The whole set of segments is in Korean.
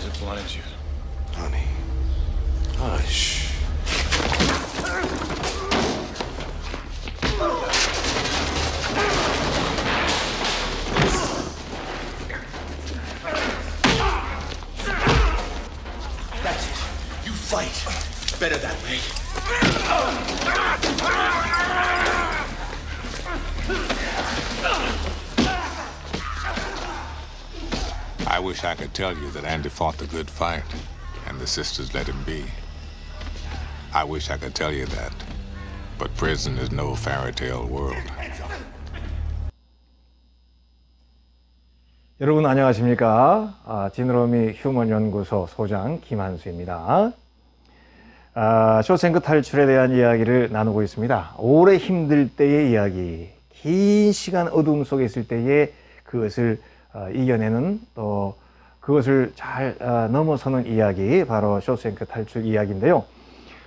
that blinds you? Honey. Hush. That's it. You fight. Better that way. I wish I could tell you that Andy fought the good fight and the sisters let him be. I wish I could tell you that, but prison is no fairy tale world. 여러분 안녕하십니까? 지느러미 휴먼 연구소 소장 김한수입니다. 쇼생크 탈출에 대한 이야기를 나누고 있습니다. 오래 힘들 때의 이야기, 긴 시간 어둠 속에 있을 때의 그것을 이겨내는 또 그것을 잘 넘어서는 이야기, 바로 쇼생크 탈출 이야기인데요.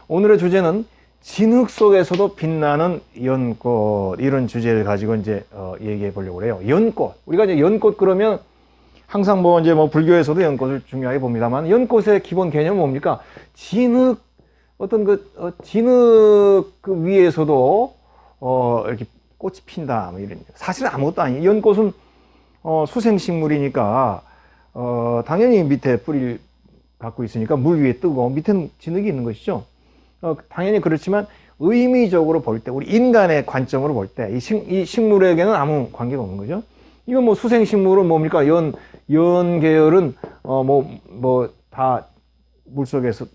오늘의 주제는 진흙 속에서도 빛나는 연꽃, 이런 주제를 가지고 이제 얘기해 보려고 해요. 연꽃. 우리가 이제 연꽃 그러면 항상 이제 불교에서도 연꽃을 중요하게 봅니다만, 연꽃의 기본 개념은 뭡니까? 진흙, 어떤 진흙 그 위에서도 이렇게 꽃이 핀다, 이런. 사실은 아무것도 아니에요. 연꽃은 수생식물이니까 당연히 밑에 뿌리를 갖고 있으니까 물 위에 뜨고 밑에는 진흙이 있는 것이죠. 당연히 그렇지만 의미적으로 볼 때, 우리 인간의 관점으로 볼 때 이 식물에게는 아무 관계가 없는 거죠. 이건 수생식물은 뭡니까? 연 계열은 다 물속에서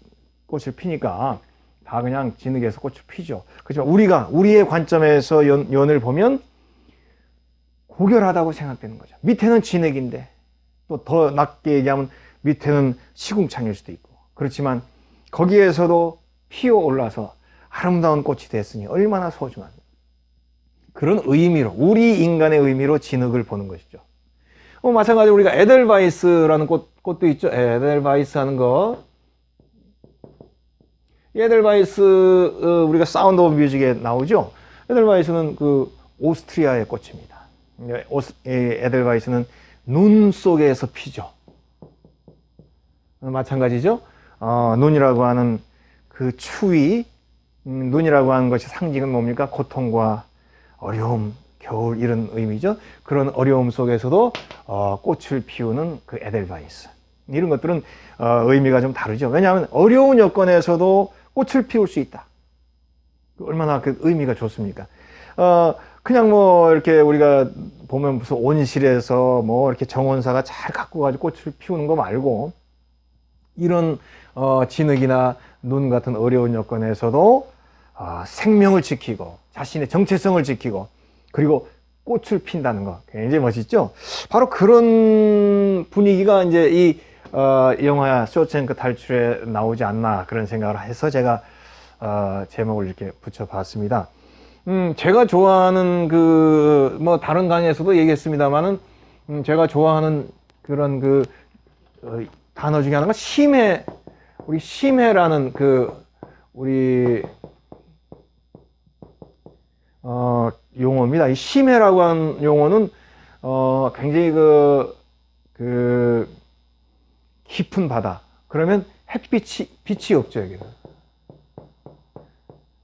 꽃을 피니까 다 그냥 진흙에서 꽃을 피죠. 그렇지만 우리의 관점에서 연을 보면 고결하다고 생각되는 거죠. 밑에는 진흙인데, 또 더 낮게 얘기하면 밑에는 시궁창일 수도 있고, 그렇지만 거기에서도 피어 올라서 아름다운 꽃이 됐으니 얼마나 소중한 그런 의미로, 우리 인간의 의미로 진흙을 보는 것이죠. 마찬가지로 우리가 에델바이스라는 꽃도 있죠. 에델바이스 하는 거. 에델바이스 우리가 사운드 오브 뮤직에 나오죠. 에델바이스는 그 오스트리아의 꽃입니다. 에델바이스는 눈 속에서 피죠. 마찬가지죠. 눈이라고 하는 그 추위, 눈이라고 하는 것이 상징은 뭡니까? 고통과 어려움, 겨울, 이런 의미죠. 그런 어려움 속에서도 꽃을 피우는 그 에델바이스, 이런 것들은 의미가 좀 다르죠. 왜냐하면 어려운 여건에서도 꽃을 피울 수 있다. 얼마나 그 의미가 좋습니까? 그냥 이렇게 우리가 보면 무슨 온실에서 이렇게 정원사가 잘 갖고 가지고 꽃을 피우는 거 말고, 이런 진흙이나 눈 같은 어려운 여건에서도 생명을 지키고 자신의 정체성을 지키고 그리고 꽃을 핀다는 거 굉장히 멋있죠. 바로 그런 분위기가 이제 이 영화 쇼생크 탈출에 나오지 않나, 그런 생각을 해서 제가 제목을 이렇게 붙여봤습니다. 제가 좋아하는 다른 강의에서도 얘기했습니다만은, 제가 좋아하는 그런 단어 중에 하나가 심해, 우리 심해라는 우리 용어입니다. 이 심해라고 하는 용어는 굉장히 깊은 바다. 그러면 빛이 없죠, 여기는.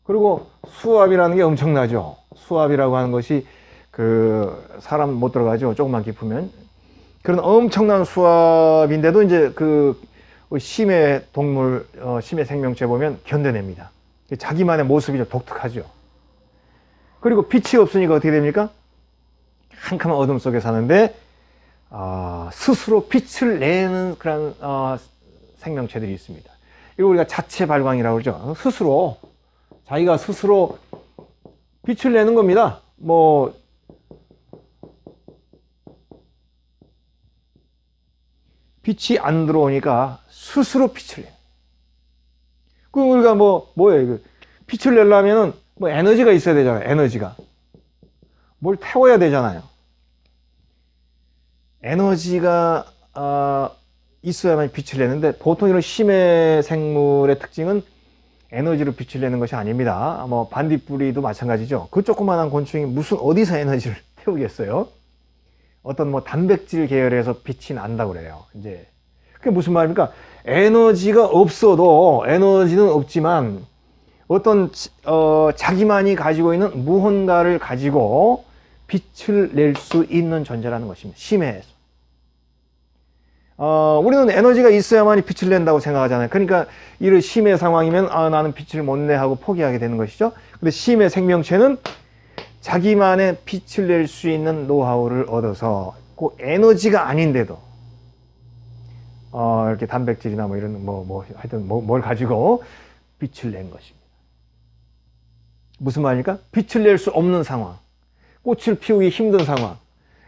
그리고 수압이라는 게 엄청나죠. 수압이라고 하는 것이 사람 못 들어가죠. 조금만 깊으면. 그런 엄청난 수압인데도 이제 심해 동물, 심해 생명체 보면 견뎌냅니다. 자기만의 모습이 좀 독특하죠. 그리고 빛이 없으니까 어떻게 됩니까? 캄캄한 어둠 속에 사는데 스스로 빛을 내는 그런 생명체들이 있습니다. 이거 우리가 자체 발광이라고 그러죠. 자기가 스스로 빛을 내는 겁니다. 빛이 안 들어오니까 스스로 빛을 내요. 그럼 우리가 뭐예요? 빛을 내려면은 에너지가 있어야 되잖아요. 에너지가. 뭘 태워야 되잖아요. 에너지가 있어야만 빛을 내는데, 보통 이런 심해 생물의 특징은 에너지로 빛을 내는 것이 아닙니다. 반딧불이도 마찬가지죠. 그 조그만한 곤충이 어디서 에너지를 태우겠어요? 어떤 단백질 계열에서 빛이 난다고 그래요. 이제 그게 무슨 말입니까? 에너지가 없어도, 에너지는 없지만 어떤 자기만이 가지고 있는 무언가를 가지고 빛을 낼 수 있는 존재라는 것입니다. 심해에서. 우리는 에너지가 있어야만이 빛을 낸다고 생각하잖아요. 그러니까 이런 심해 상황이면 나는 빛을 못 내 하고 포기하게 되는 것이죠. 근데 심해 생명체는 자기만의 빛을 낼 수 있는 노하우를 얻어서 그 에너지가 아닌데도 이렇게 단백질이나 뭐 이런 하여튼 뭘 가지고 빛을 낸 것입니다. 무슨 말입니까? 빛을 낼 수 없는 상황, 꽃을 피우기 힘든 상황,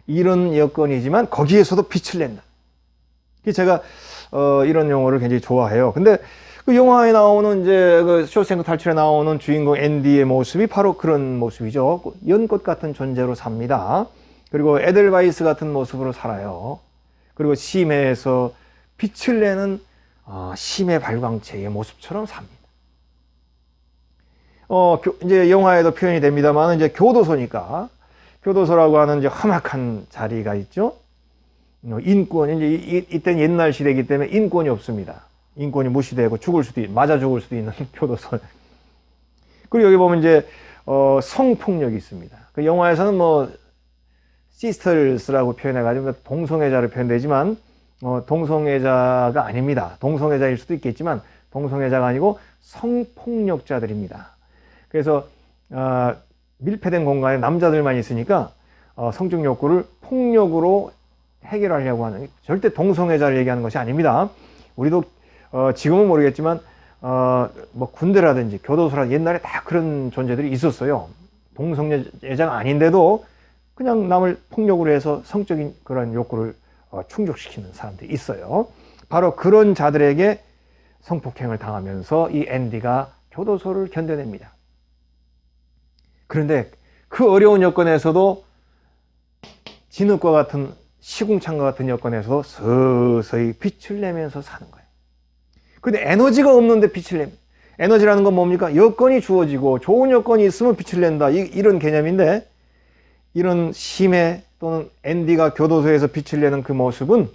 이런 여건이지만 거기에서도 빛을 낸다. 제가 이런 용어를 굉장히 좋아해요. 근데 그 영화에 나오는 이제 그 쇼생크 탈출에 나오는 주인공 앤디의 모습이 바로 그런 모습이죠. 연꽃 같은 존재로 삽니다. 그리고 에델바이스 같은 모습으로 살아요. 그리고 심해에서 빛을 내는 심해 발광체의 모습처럼 삽니다. 이제 영화에도 표현이 됩니다만 이제 교도소니까 교도소라고 하는 이제 험악한 자리가 있죠. 인권, 이제 이때는 옛날 시대이기 때문에 인권이 없습니다. 인권이 무시되고 맞아 죽을 수도 있는 교도소. 그리고 여기 보면 이제 성폭력이 있습니다. 그 영화에서는 뭐 시스터스라고 표현해가지고 동성애자로 표현되지만 동성애자가 아닙니다. 동성애자일 수도 있겠지만 동성애자가 아니고 성폭력자들입니다. 그래서 밀폐된 공간에 남자들만 있으니까 성적 욕구를 폭력으로 해결하려고 하는, 절대 동성애자를 얘기하는 것이 아닙니다. 우리도 지금은 모르겠지만 뭐 군대라든지 교도소라든지 옛날에 다 그런 존재들이 있었어요. 동성애자가 아닌데도 그냥 남을 폭력으로 해서 성적인 그런 욕구를 충족시키는 사람들이 있어요. 바로 그런 자들에게 성폭행을 당하면서 이 앤디가 교도소를 견뎌냅니다. 그런데 그 어려운 여건에서도 진흙과 같은 시궁창과 같은 여건에서도 서서히 빛을 내면서 사는 거예요. 근데 에너지가 없는데 빛을 냅니다. 에너지라는 건 뭡니까? 여건이 주어지고 좋은 여건이 있으면 빛을 낸다, 이런 개념인데, 이런 심해 또는 앤디가 교도소에서 빛을 내는 그 모습은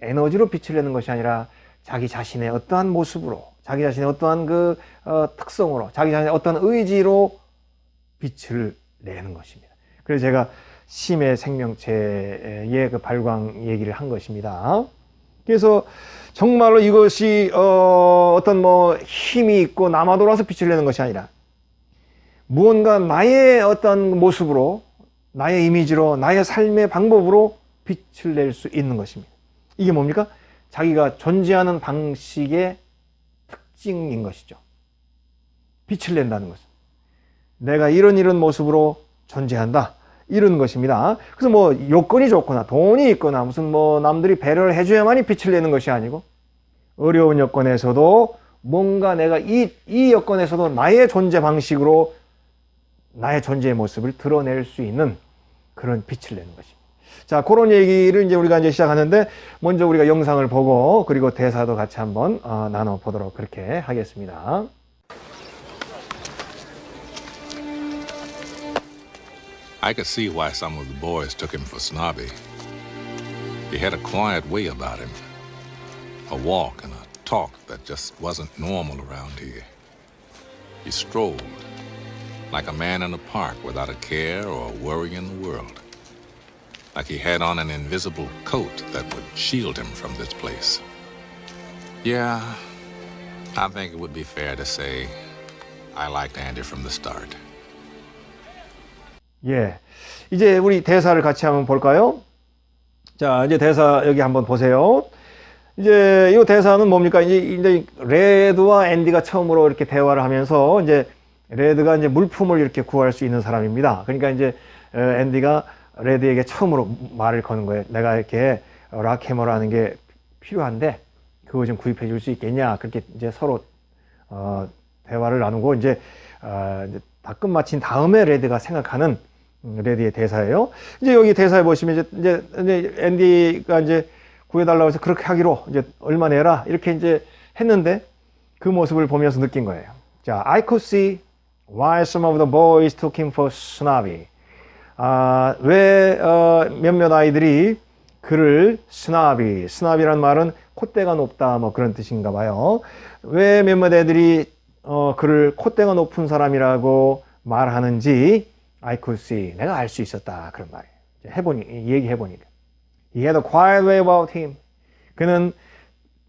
에너지로 빛을 내는 것이 아니라 자기 자신의 어떠한 모습으로, 자기 자신의 어떠한 그 특성으로, 자기 자신의 어떠한 의지로 빛을 내는 것입니다. 그래서 제가 심해 생명체의 그 발광 얘기를 한 것입니다. 그래서 정말로 이것이 어떤 뭐 힘이 있고 남아 돌아서 빛을 내는 것이 아니라 무언가 나의 어떤 모습으로, 나의 이미지로, 나의 삶의 방법으로 빛을 낼 수 있는 것입니다. 이게 뭡니까? 자기가 존재하는 방식의 특징인 것이죠. 빛을 낸다는 것은 내가 이런 모습으로 존재한다, 이런 것입니다. 그래서 뭐 요건이 좋거나 돈이 있거나 무슨 뭐 남들이 배려를 해줘야만이 빛을 내는 것이 아니고, 어려운 여건에서도 뭔가 내가 이 여건에서도 나의 존재 방식으로 나의 존재의 모습을 드러낼 수 있는 그런 빛을 내는 것입니다. 자, 그런 얘기를 이제 우리가 이제 시작하는데, 먼저 우리가 영상을 보고 그리고 대사도 같이 한번 나눠보도록 그렇게 하겠습니다. I could see why some of the boys took him for snobby. He had a quiet way about him, a walk and a talk that just wasn't normal around here. He strolled like a man in a park without a care or a worry in the world, like he had on an invisible coat that would shield him from this place. Yeah, I think it would be fair to say I liked Andy from the start. 예, 이제 우리 대사를 같이 한번 볼까요? 자, 이제 대사 여기 한번 보세요. 이제 이 대사는 뭡니까? 이제 레드와 앤디가 처음으로 이렇게 대화를 하면서, 이제 레드가 이제 물품을 이렇게 구할 수 있는 사람입니다. 그러니까 이제 앤디가 레드에게 처음으로 말을 거는 거예요. 내가 이렇게 락해머라는 게 필요한데 그거 좀 구입해 줄 수 있겠냐? 그렇게 이제 서로 대화를 나누고 이제 다 끝마친 다음에 레드가 생각하는 레드의 대사예요. 이제 여기 대사에 보시면 이제 앤디가 이제 구해달라고 해서 그렇게 하기로 이제 얼마 내라 이렇게 이제 했는데, 그 모습을 보면서 느낀 거예요. 자, I could see why some of the boys took him for snobby. 왜 몇몇 아이들이 그를 스나비라는 말은 콧대가 높다 뭐 그런 뜻인가 봐요. 왜 몇몇 애들이 그를 콧대가 높은 사람이라고 말하는지 I could see, 내가 알 수 있었다 그런 말이에요. 얘기해보니까 He had a quiet way about him. 그는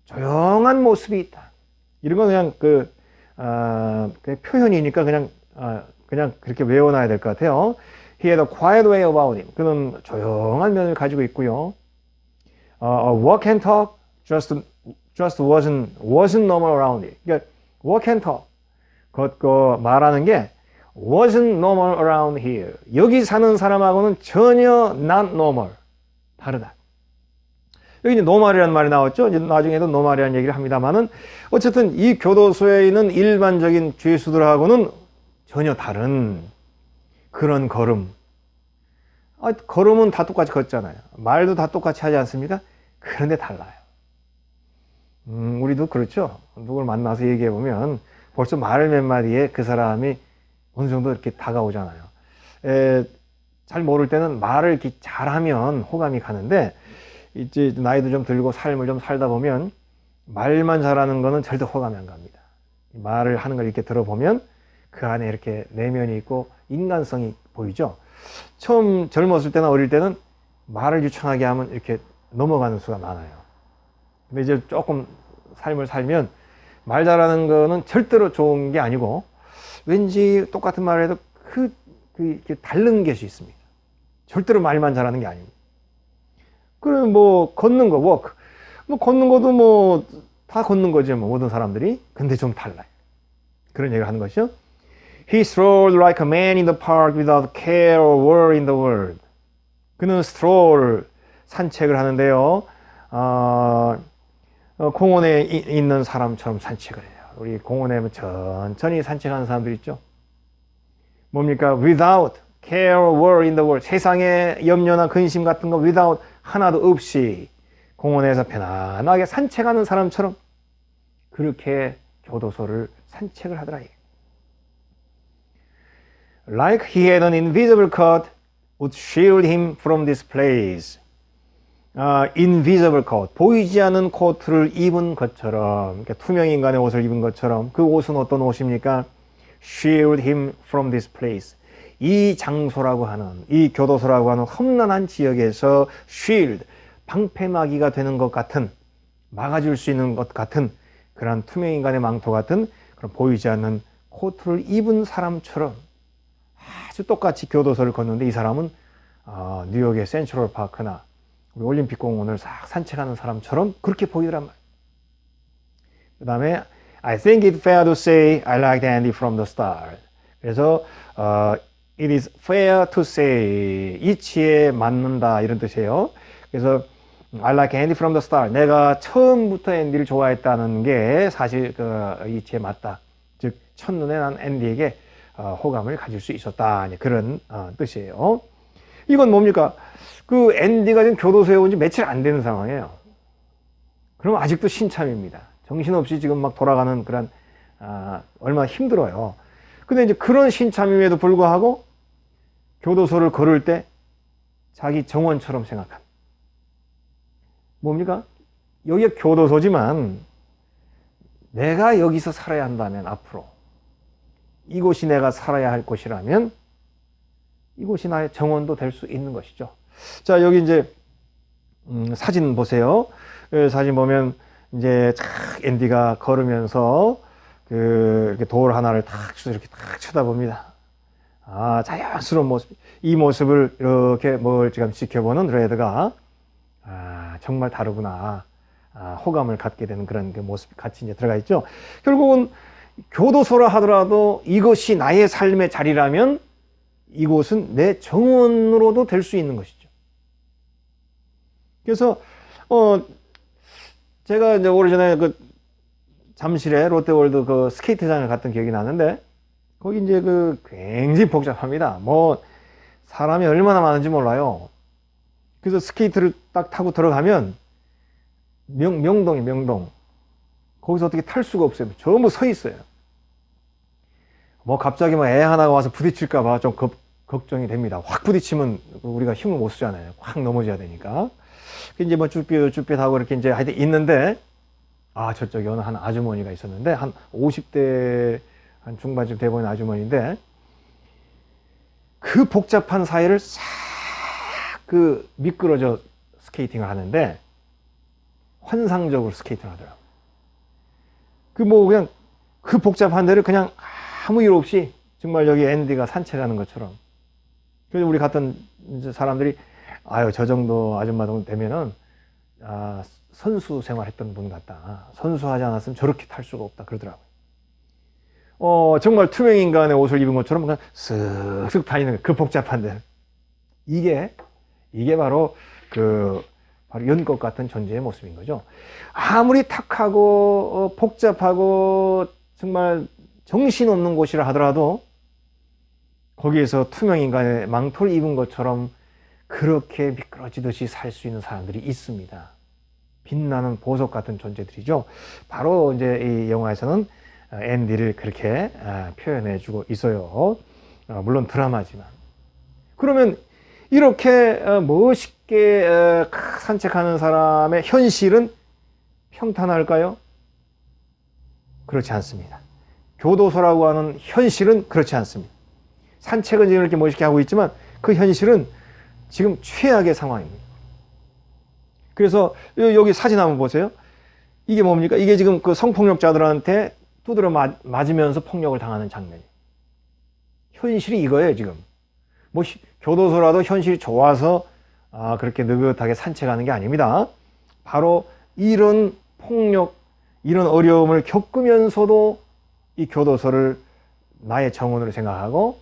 조용한 모습이 있다. 이런 건 그냥 그 표현이니까 그냥 그렇게 외워놔야 될 것 같아요. He had a quiet way about him. 그는 조용한 면을 가지고 있고요. Walk and talk just wasn't normal around it. 그러니까 walk and talk, 걷고 말하는 게 wasn't normal around here. 여기 사는 사람하고는 전혀 not normal, 다르다. 여기 이제 노말이라는 말이 나왔죠. 이제 나중에도 노말이라는 얘기를 합니다만은 어쨌든 이 교도소에 있는 일반적인 죄수들하고는 전혀 다른 그런 걸음. 걸음은 다 똑같이 걷잖아요. 말도 다 똑같이 하지 않습니까? 그런데 달라요. 우리도 그렇죠. 누굴 만나서 얘기해 보면 벌써 말 몇 마디에 그 사람이 어느 정도 이렇게 다가오잖아요. 잘 모를 때는 말을 이렇게 잘하면 호감이 가는데 이제 나이도 좀 들고 삶을 좀 살다 보면 말만 잘하는 거는 절대 호감이 안 갑니다. 말을 하는 걸 이렇게 들어보면 그 안에 이렇게 내면이 있고 인간성이 보이죠. 처음 젊었을 때나 어릴 때는 말을 유창하게 하면 이렇게 넘어가는 수가 많아요. 근데 이제 조금 삶을 살면 말 잘하는 거는 절대로 좋은 게 아니고 왠지 똑같은 말을 해도 이렇게 다른 것이 있습니다. 절대로 말만 잘하는 게 아닙니다. 그래 뭐 걷는 거 walk 뭐 걷는 것도 뭐 다 걷는 거죠 뭐 모든 사람들이. 근데 좀 달라요. 그런 얘기를 하는 것이죠. He strolled like a man in the park without care or worry in the world. 그는 stroll 산책을 하는데요. 공원에 있는 사람처럼 산책을 해요. 우리 공원에 천천히 산책하는 사람들 있죠. 뭡니까? Without care or worry in the world. 세상에 염려나 근심 같은 거 without 하나도 없이 공원에서 편안하게 산책하는 사람처럼 그렇게 교도소를 산책을 하더라. Like he had an invisible coat would shield him from this place. invisible coat, 보이지 않는 코트를 입은 것처럼, 그러니까 투명 인간의 옷을 입은 것처럼. 그 옷은 어떤 옷입니까? shield him from this place. 이 장소라고 하는, 이 교도소라고 하는 험난한 지역에서 shield, 방패막이가 되는 것 같은, 막아줄 수 있는 것 같은 그런 투명 인간의 망토 같은 그런 보이지 않는 코트를 입은 사람처럼 아주 똑같이 교도소를 걷는데 이 사람은 뉴욕의 센트럴 파크나 우리 올림픽 공원을 싹 산책하는 사람처럼 그렇게 보이더란 말이에요. 그 다음에 I think it's fair to say I liked Andy from the start. 그래서 it is fair to say, 이치에 맞는다 이런 뜻이에요. 그래서 I like Andy from the start. 내가 처음부터 앤디를 좋아했다는 게 사실 그 이치에 맞다. 즉 첫눈에 난 앤디에게 호감을 가질 수 있었다. 그런 뜻이에요. 이건 뭡니까? 그 앤디가 지금 교도소에 온 지 며칠 안 되는 상황이에요. 그럼 아직도 신참입니다. 정신없이 지금 막 돌아가는 그런 얼마나 힘들어요. 근데 이제 그런 신참임에도 불구하고 교도소를 걸을 때 자기 정원처럼 생각한. 뭡니까? 여기가 교도소지만 내가 여기서 살아야 한다면 앞으로 이곳이 내가 살아야 할 곳이라면 이곳이 나의 정원도 될 수 있는 것이죠. 자, 여기 이제 사진 보세요. 사진 보면 이제 앤디가 걸으면서 이렇게 돌 하나를 이렇게 탁 쳐다봅니다. 자연스러운 모습. 이 모습을 이렇게 멀찌감 지켜보는 레드가 정말 다르구나. 호감을 갖게 되는 그런 그 모습이 같이 이제 들어가 있죠. 결국은 교도소라 하더라도 이것이 나의 삶의 자리라면 이곳은 내 정원으로도 될 수 있는 것이죠. 그래서 제가 이제 오래전에 그 잠실에 롯데월드 그 스케이트장을 갔던 기억이 나는데 거기 이제 그 굉장히 복잡합니다. 뭐 사람이 얼마나 많은지 몰라요. 그래서 스케이트를 딱 타고 들어가면 명동이 명동. 거기서 어떻게 탈 수가 없어요. 전부 서 있어요. 뭐 갑자기 뭐 애 하나가 와서 부딪힐까 봐 좀 걱정이 됩니다. 확 부딪히면 우리가 힘을 못 쓰잖아요. 확 넘어져야 되니까. 이제 뭐 쭈삣쭈삣하고 이렇게 이제 하여튼 있는데, 아, 저쪽에 어느 한 아주머니가 있었는데, 한 50대 한 중반쯤 돼 보이는 아주머니인데, 그 복잡한 사이를 싹 그 미끄러져 스케이팅을 하는데, 환상적으로 스케이팅을 하더라고요. 그 뭐 그냥 그 복잡한 데를 그냥 아무 일 없이 정말 여기 앤디가 산책하는 것처럼. 그래서 우리 같은 이제 사람들이 아유, 저 정도 아줌마 정도 되면은 아, 선수 생활했던 분 같다. 선수하지 않았으면 저렇게 탈 수가 없다 그러더라고요. 정말 투명 인간의 옷을 입은 것처럼 그냥 쓱쓱 다니는 그 복잡한 데. 이게 바로 바로 연꽃 같은 존재의 모습인 거죠. 아무리 탁하고 복잡하고 정말 정신없는 곳이라 하더라도 거기에서 투명 인간의 망토를 입은 것처럼 그렇게 미끄러지듯이 살 수 있는 사람들이 있습니다. 빛나는 보석 같은 존재들이죠. 바로 이제 이 영화에서는 앤디를 그렇게 표현해 주고 있어요. 물론 드라마지만. 그러면 이렇게 멋있게 산책하는 사람의 현실은 평탄할까요? 그렇지 않습니다. 교도소라고 하는 현실은 그렇지 않습니다. 산책은 지금 이렇게 멋있게 하고 있지만 그 현실은 지금 최악의 상황입니다. 그래서 여기 사진 한번 보세요. 이게 뭡니까? 이게 지금 그 성폭력자들한테 두드려 맞으면서 폭력을 당하는 장면이에요. 현실이 이거예요, 지금. 뭐 교도소라도 현실이 좋아서 그렇게 느긋하게 산책하는 게 아닙니다. 바로 이런 폭력, 이런 어려움을 겪으면서도 이 교도소를 나의 정원으로 생각하고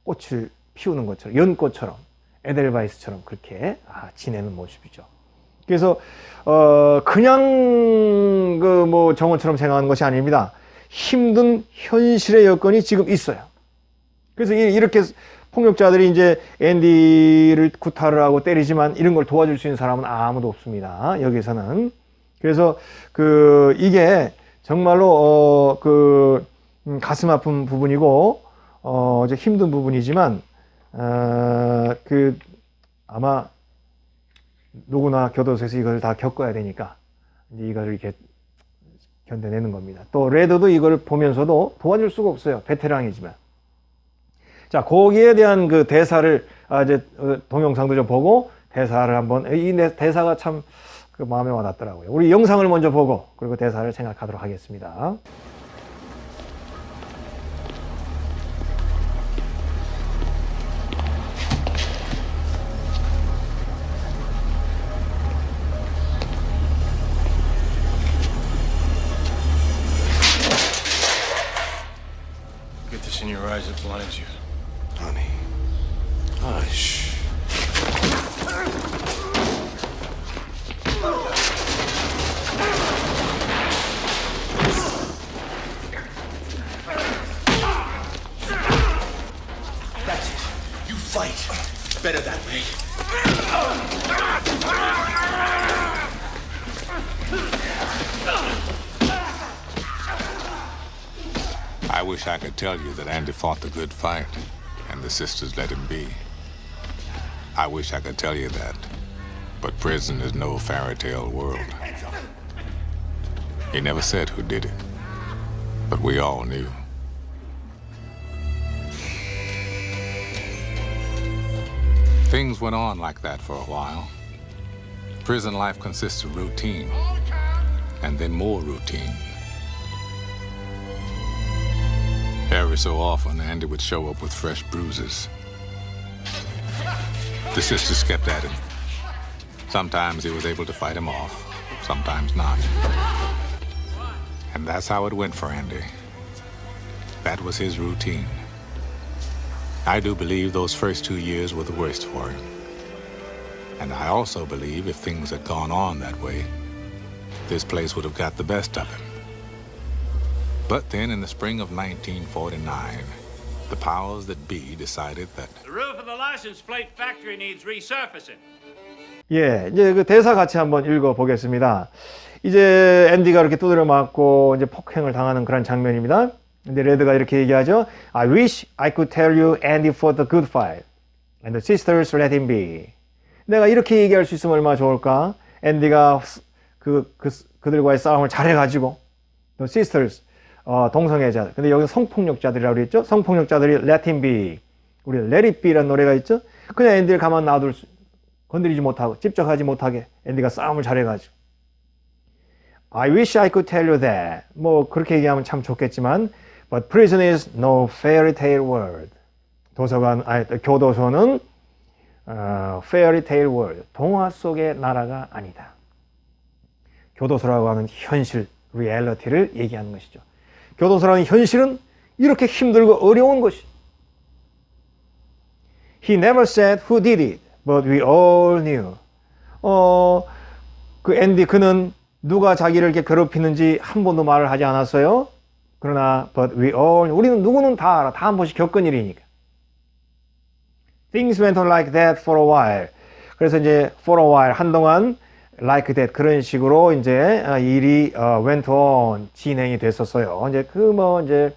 꽃을 피우는 것처럼, 연꽃처럼, 에델바이스처럼 그렇게 지내는 모습이죠. 그래서 그냥 그 뭐 정원처럼 생각하는 것이 아닙니다. 힘든 현실의 여건이 지금 있어요. 그래서 이렇게 폭력자들이 이제 앤디를 구타를 하고 때리지만 이런 걸 도와줄 수 있는 사람은 아무도 없습니다. 여기서는. 그래서 이게 정말로 가슴 아픈 부분이고 이제 힘든 부분이지만 아마 누구나 교도소에서 이걸 다 겪어야 되니까 이제 이걸 이렇게 견뎌내는 겁니다. 또 레드도 이걸 보면서도 도와줄 수가 없어요. 베테랑이지만. 자, 거기에 대한 그 대사를 이제 동영상도 좀 보고 대사를 한번, 이 대사가 참 그 마음에 와닿더라고요. 우리 영상을 먼저 보고 그리고 대사를 생각하도록 하겠습니다. Get this in your eyes, it blinds you. Honey. Hush. That's it. You fight. Better that way. I wish I could tell you that Andy fought the good fight and the sisters let him be. I wish I could tell you that, but prison is no fairy tale world. He never said who did it, but we all knew. Things went on like that for a while. Prison life consists of routine, and then more routine. Every so often, Andy would show up with fresh bruises. The sisters kept at him. Sometimes he was able to fight him off, sometimes not. And that's how it went for Andy. That was his routine. I do believe those first 2 years were the worst for him. And I also believe if things had gone on that way, this place would have got the best of him. But then in the spring of 1949, the powers that be decided that The roof of the license plate factory needs resurfacing. 예, 이제 그 대사 같이 한번 읽어 보겠습니다. 이제 앤디가 이렇게 두드려 맞고 이제 폭행을 당하는 그런 장면입니다. 근데 레드가 이렇게 얘기하죠. I wish I could tell you Andy fought the good fight and the sisters let him be. 내가 이렇게 얘기할 수 있으면 얼마나 좋을까? 앤디가 그들과의 싸움을 잘해가지고, the sisters, 동성애자들. 근데 여기 성폭력자들이라고 그랬죠? 성폭력자들이 let him be. 우리 let it be라는 노래가 있죠? 그냥 앤디를 가만 놔둘 건드리지 못하고, 집적하지 못하게 앤디가 싸움을 잘해가지고. I wish I could tell you that. 뭐, 그렇게 얘기하면 참 좋겠지만, but prison is no fairy tale world. 교도소는 fairy tale world, 동화 속의 나라가 아니다. 교도소라고 하는 현실, 리얼리티를 얘기하는 것이죠. 교도소라는 현실은 이렇게 힘들고 어려운 것이. He never said who did it, but we all knew. 그 앤디 그는 누가 자기를 이렇게 괴롭히는지 한 번도 말을 하지 않았어요. 그러나 but we all, 우리는 누구는 다 알아. 다 한 번씩 겪은 일이니까. Things went on like that for a while. 그래서 이제 for a while 한동안 like that 그런 식으로 이제 일이 went on 진행이 됐었어요. 이제 이제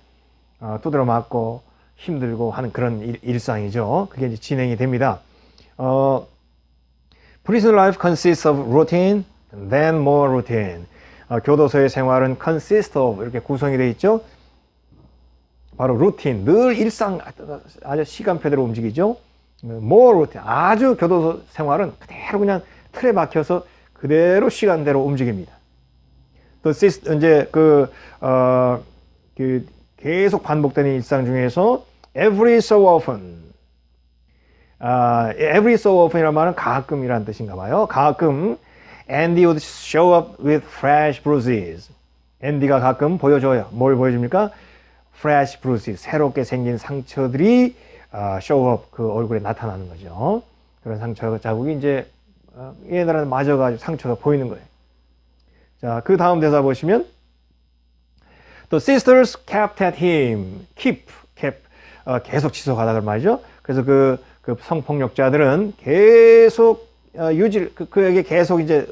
두드려 맞고 힘들고 하는 그런 일상이죠. 그게 이제 진행이 됩니다. Prison life consists of routine, then more routine. 교도소의 생활은 consist of 이렇게 구성이 되어 있죠. 바로 루틴, 늘 일상 아주 시간표대로 움직이죠. more routine, 아주 교도소 생활은 그대로 그냥 틀에 박혀서 그대로 시간대로 움직입니다. 또 이제 계속 반복되는 일상 중에서 every so often, every so often이라는 말은 가끔이라는 뜻인가 봐요. 가끔 Andy would show up with fresh bruises. 앤디가 가끔 보여줘요. 뭘 보여줍니까? fresh bruises, 새롭게 생긴 상처들이 show up, 그 얼굴에 나타나는 거죠. 그런 상처 자국이 이제 얘네들한테 맞아가지고 상처가 보이는 거예요. 자, 그 다음 대사 보시면 The sisters kept at him. kept, 계속 지속하다 그 말이죠. 그래서 그 성폭력자들은 계속 그에게 계속 이제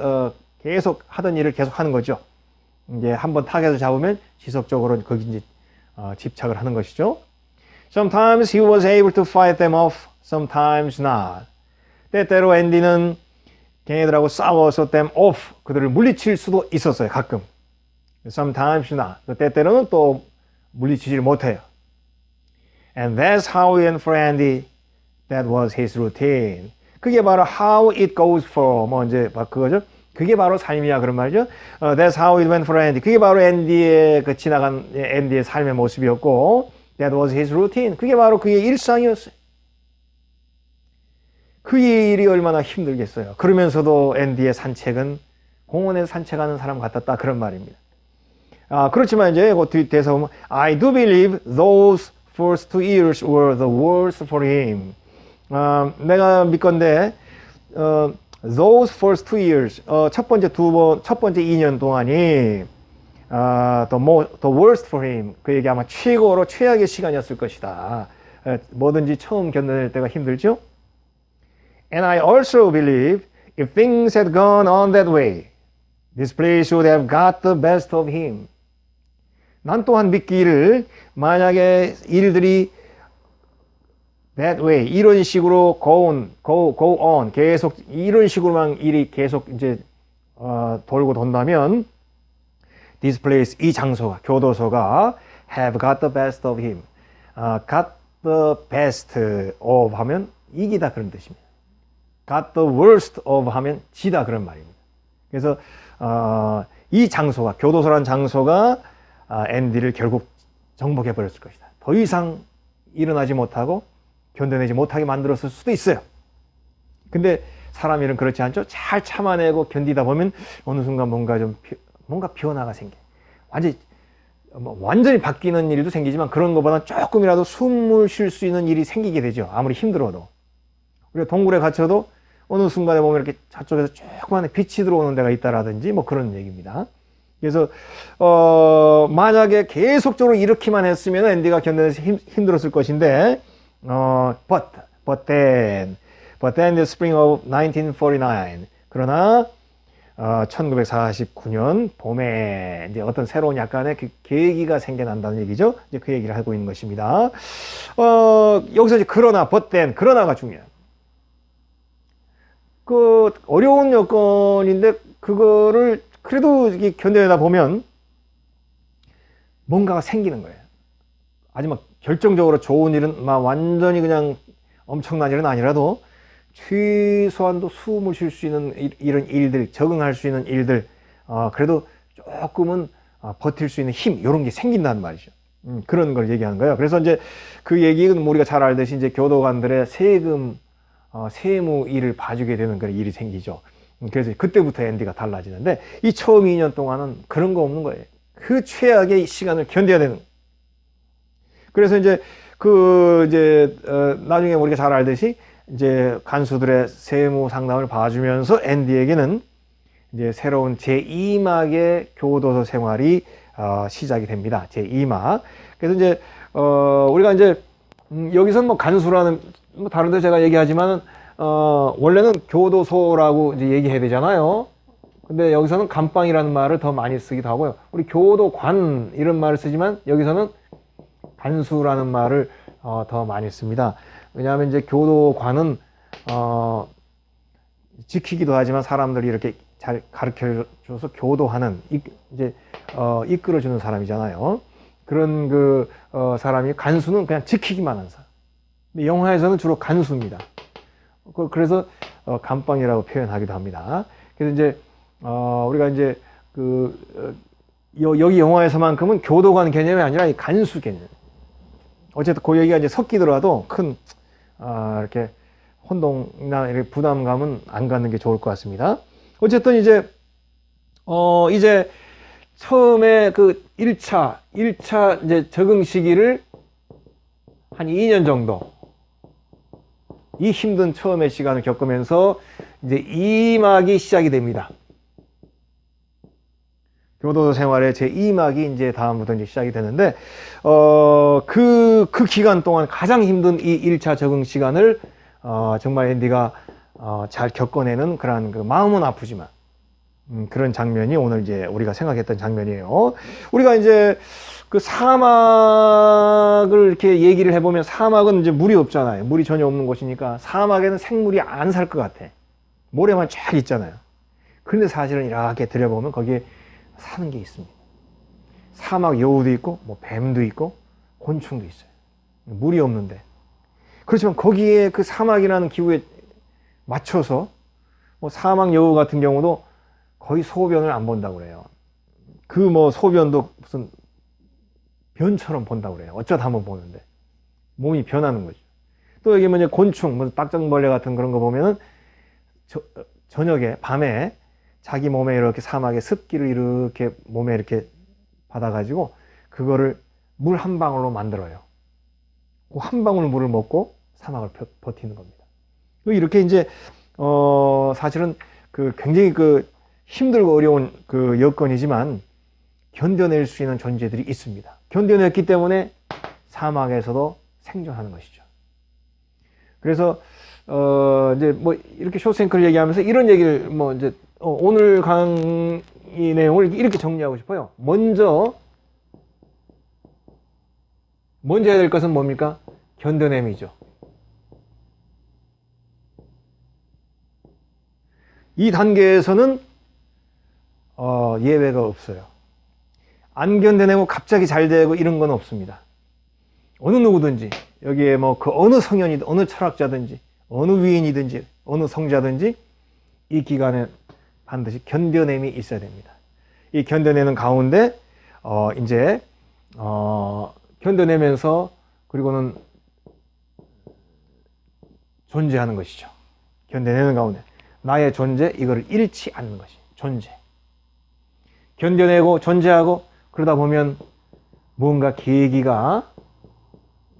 계속 하던 일을 계속 하는 거죠. 이제 한번 타겟을 잡으면 지속적으로 거기 이제 집착을 하는 것이죠. Sometimes he was able to fight them off, sometimes not. 때때로 앤디는 걔네들하고 싸워서 them off, 그들을 물리칠 수도 있었어요. 가끔. Sometimes not. 때때로는 또 물리치지를 못해요. And that's how he went for Andy. That was his routine. 그게 바로 how it goes for, 뭐 이제 그거죠. 그게 바로 삶이야 그런 말이죠. That's how it went for Andy. 그게 바로 앤디의 지나간 앤디의 삶의 모습이었고, that was his routine. 그게 바로 그의 일상이었어요. 그 일이 얼마나 힘들겠어요. 그러면서도 앤디의 산책은 공원에서 산책하는 사람 같았다 그런 말입니다. 그렇지만 이제 그 뒤 대사 보면 I do believe those first 2 years were the worst for him. 내가 믿건데 those first 2 years, 첫 번째 2년 동안이 the worst for him. 그에게 아마 최고로 최악의 시간이었을 것이다. 뭐든지 처음 견뎌낼 때가 힘들죠. And I also believe if things had gone on that way, this place would have got the best of him. 난 또한 믿기를 만약에 일들이 that way, 이런 식으로 go on, 계속 이런 식으로만 일이 계속 이제 돌고 돈다면 this place, 이 장소가, 교도소가 have got the best of him. got the best of 하면 이기다 그런 뜻입니다. got the worst of 하면 지다 그런 말입니다. 그래서 이 장소가, 교도소라는 장소가 앤디를 결국 정복해 버렸을 것이다. 더 이상 일어나지 못하고 견뎌내지 못하게 만들었을 수도 있어요. 근데 사람 일은 그렇지 않죠? 잘 참아내고 견디다 보면 어느 순간 뭔가 변화가 생겨. 완전히 바뀌는 일도 생기지만 그런 것보다 조금이라도 숨을 쉴 수 있는 일이 생기게 되죠. 아무리 힘들어도. 우리가 동굴에 갇혀도 어느 순간에 보면 이렇게 저쪽에서 조그만 빛이 들어오는 데가 있다라든지 뭐 그런 얘기입니다. 그래서 만약에 계속적으로 이렇게만 했으면 앤디가 견뎌내서 힘들었을 것인데 but then the spring of 1949. 그러나 1949년 봄에 이제 어떤 새로운 약간의 그 계기가 생겨난다는 얘기죠. 이제 그 얘기를 하고 있는 것입니다. 여기서 이제 그러나 but then, 그러나가 중요해요. 그 어려운 여건인데 그거를 그래도 이렇게 견뎌내다 보면 뭔가가 생기는 거예요. 아주 막 결정적으로 좋은 일은 막 완전히 그냥 엄청난 일은 아니라도 최소한도 숨을 쉴 수 있는 이런 일들, 적응할 수 있는 일들, 그래도 조금은 버틸 수 있는 힘, 이런 게 생긴다는 말이죠. 그런 걸 얘기하는 거예요. 그래서 이제 그 얘기는 우리가 잘 알듯이 이제 교도관들의 세금, 세무 일을 봐주게 되는 그런 일이 생기죠. 그래서 그때부터 앤디가 달라지는데 이 처음 2년 동안은 그런 거 없는 거예요. 그 최악의 시간을 견뎌야 되는. 그래서 이제 나중에 우리가 잘 알듯이 이제 간수들의 세무 상담을 봐주면서 앤디에게는 이제 새로운 제2막의 교도소 생활이 시작이 됩니다. 제2막. 그래서 이제 우리가 이제 여기서는 뭐 간수라는 뭐 다른 데 제가 얘기하지만 원래는 교도소라고 이제 얘기해야 되잖아요. 근데 여기서는 감방이라는 말을 더 많이 쓰기도 하고요. 우리 교도관 이런 말을 쓰지만 여기서는 간수라는 말을 더 많이 씁니다. 왜냐하면 이제 교도관은 지키기도 하지만 사람들이 이렇게 잘 가르쳐줘서 교도하는 이제 이끌어주는 사람이잖아요. 그런 사람이 간수는 그냥 지키기만 하는 사람. 근데 영화에서는 주로 간수입니다. 그래서 감방이라고 표현하기도 합니다. 그래서 이제 우리가 이제 여기 영화에서만큼은 교도관 개념이 아니라 이 간수 개념. 어쨌든 그 얘기가 이제 섞이더라도 큰 이렇게 혼동이나 이렇게 부담감은 안 갖는 게 좋을 것 같습니다. 어쨌든 이제 처음에 그 1차 이제 적응 시기를 한 2년 정도 이 힘든 처음의 시간을 겪으면서 이제 2막이 시작이 됩니다. 교도소 생활의 제 2막이 이제 다음부터 이제 시작이 되는데, 그 기간 동안 가장 힘든 이 1차 적응 시간을, 정말 앤디가, 잘 겪어내는 그런 마음은 아프지만, 그런 장면이 오늘 이제 우리가 생각했던 장면이에요. 우리가 이제 그 사막을 이렇게 얘기를 해보면 사막은 이제 물이 없잖아요. 물이 전혀 없는 곳이니까 사막에는 생물이 안 살 것 같아. 모래만 쫙 있잖아요. 그런데 사실은 이렇게 들여보면 거기에 사는 게 있습니다. 사막 여우도 있고, 뭐 뱀도 있고, 곤충도 있어요. 물이 없는데. 그렇지만 거기에 그 사막이라는 기후에 맞춰서, 뭐 사막 여우 같은 경우도 거의 소변을 안 본다고 그래요. 소변도 무슨 변처럼 본다고 그래요. 어쩌다 한번 보는데. 몸이 변하는 거죠. 또 여기 이제 곤충, 뭐 딱정벌레 같은 그런 거 보면은 저녁에, 밤에 자기 몸에 이렇게 사막의 습기를 이렇게 몸에 이렇게 받아가지고 그거를 물 한 방울로 만들어요. 그 한 방울 물을 먹고 사막을 버티는 겁니다. 이렇게 이제 사실은 굉장히 힘들고 어려운 여건이지만 견뎌낼 수 있는 존재들이 있습니다. 견뎌냈기 때문에 사막에서도 생존하는 것이죠. 그래서 이제 뭐 이렇게 쇼생크를 얘기하면서 이런 얘기를 뭐 이제 오늘 강의 내용을 이렇게 정리하고 싶어요. 먼저 해야 될 것은 뭡니까? 견뎌냄이죠. 이 단계에서는 예외가 없어요. 안 견뎌내고 갑자기 잘 되고 이런 건 없습니다. 어느 누구든지 여기에 뭐 어느 성현이든 어느 철학자든지 어느 위인이든지 어느 성자든지 이 기간에 반드시 견뎌냄이 있어야 됩니다. 이 견뎌내는 가운데 이제 견뎌내면서 그리고는 존재하는 것이죠. 견뎌내는 가운데 나의 존재 이거를 잃지 않는 것이 존재. 견뎌내고 존재하고 그러다 보면 무언가 계기가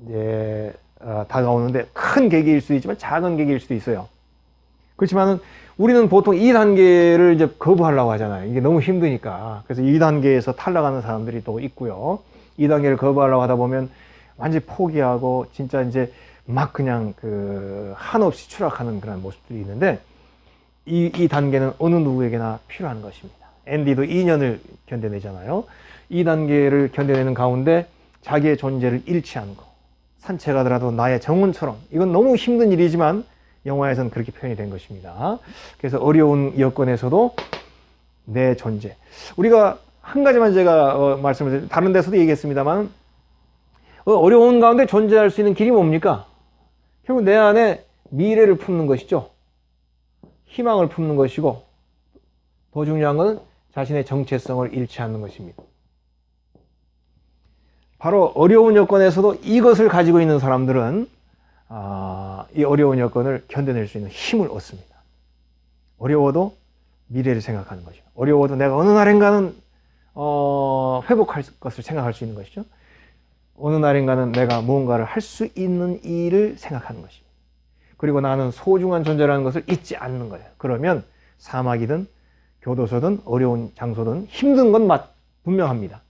이제 다가오는데 큰 계기일 수도 있지만 작은 계기일 수도 있어요. 그렇지만은 우리는 보통 2단계를 이제 거부하려고 하잖아요. 이게 너무 힘드니까. 그래서 2단계에서 탈락하는 사람들이 또 있고요. 2단계를 거부하려고 하다 보면 완전히 포기하고 진짜 이제 막 그냥 한없이 추락하는 그런 모습들이 있는데 이 단계는 어느 누구에게나 필요한 것입니다. 앤디도 2년을 견뎌내잖아요. 2단계를 견뎌내는 가운데 자기의 존재를 잃지 않고 산책하더라도 나의 정원처럼 이건 너무 힘든 일이지만 영화에서는 그렇게 표현이 된 것입니다. 그래서 어려운 여건에서도 내 존재. 우리가 한 가지만 제가 말씀을 드리면, 다른 데서도 얘기했습니다만, 어려운 가운데 존재할 수 있는 길이 뭡니까? 결국 내 안에 미래를 품는 것이죠. 희망을 품는 것이고, 더 중요한 것은 자신의 정체성을 잃지 않는 것입니다. 바로 어려운 여건에서도 이것을 가지고 있는 사람들은 이 어려운 여건을 견뎌낼 수 있는 힘을 얻습니다. 어려워도 미래를 생각하는 것이죠. 어려워도 내가 어느 날인가는 회복할 것을 생각할 수 있는 것이죠. 어느 날인가는 내가 무언가를 할 수 있는 일을 생각하는 것입니다. 그리고 나는 소중한 존재라는 것을 잊지 않는 거예요. 그러면 사막이든 교도소든 어려운 장소든 힘든 건 분명합니다.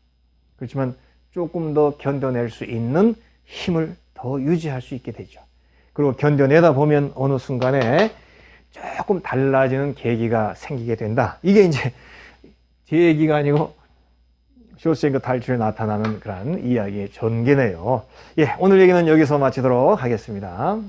그렇지만 조금 더 견뎌낼 수 있는 힘을 더 유지할 수 있게 되죠. 그리고 견뎌내다 보면 어느 순간에 조금 달라지는 계기가 생기게 된다. 이게 이제 제 얘기가 아니고 쇼생크 탈출에 나타나는 그런 이야기의 전개네요. 예, 오늘 얘기는 여기서 마치도록 하겠습니다.